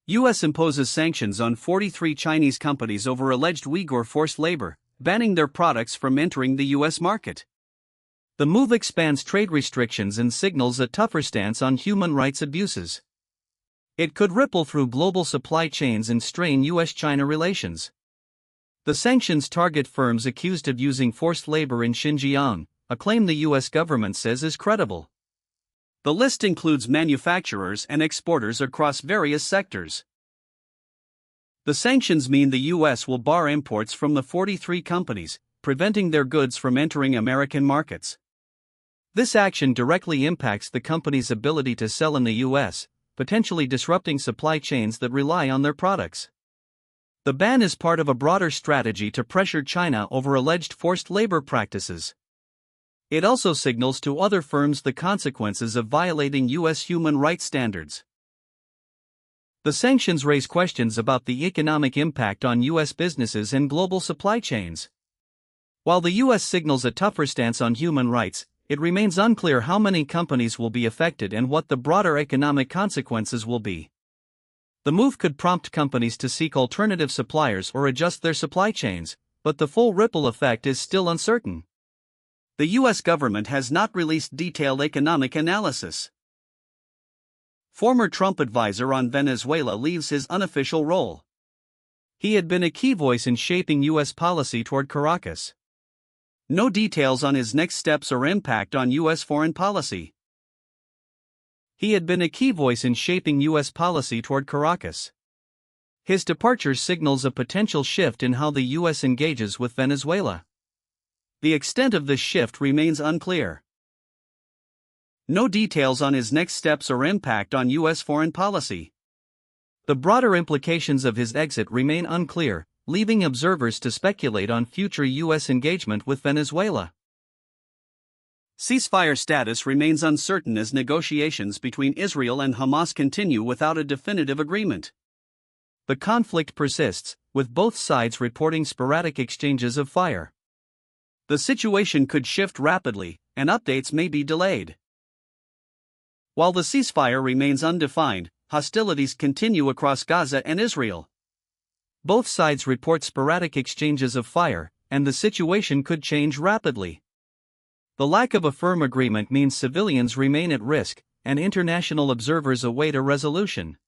U.S. imposes sanctions on 43 Chinese companies over alleged Uyghur forced labor, banning their products from entering the U.S. market. The move expands trade restrictions and signals a tougher stance on human rights abuses. It could ripple through global supply chains and strain U.S. China relations. The sanctions target firms accused of using forced labor in Xinjiang, a claim the U.S. government says is credible. The list includes manufacturers and exporters across various sectors. The sanctions mean the U.S. will bar imports from the 43 companies, preventing their goods from entering American markets. This action directly impacts the company's ability to sell in the U.S., potentially disrupting supply chains that rely on their products. The ban is part of a broader strategy to pressure China over alleged forced labor practices. It also signals to other firms the consequences of violating U.S. human rights standards. The sanctions raise questions about the economic impact on U.S. businesses and global supply chains. While the U.S. signals a tougher stance on human rights, it remains unclear how many companies will be affected and what the broader economic consequences will be. The move could prompt companies to seek alternative suppliers or adjust their supply chains, but the full ripple effect is still uncertain. The U.S. government has not released detailed economic analysis. Former Trump advisor on Venezuela leaves his unofficial role. He had been a key voice in shaping U.S. policy toward Caracas. No details on his next steps or impact on U.S. foreign policy. He had been a key voice in shaping U.S. policy toward Caracas. His departure signals a potential shift in how the U.S. engages with Venezuela. The extent of this shift remains unclear. No details on his next steps or impact on U.S. foreign policy. The broader implications of his exit remain unclear, leaving observers to speculate on future U.S. engagement with Venezuela. Ceasefire status remains uncertain as negotiations between Israel and Hamas continue without a definitive agreement. The conflict persists, with both sides reporting sporadic exchanges of fire. The situation could shift rapidly, and updates may be delayed. While the ceasefire remains undefined, hostilities continue across Gaza and Israel. Both sides report sporadic exchanges of fire, and the situation could change rapidly. The lack of a firm agreement means civilians remain at risk, and international observers await a resolution.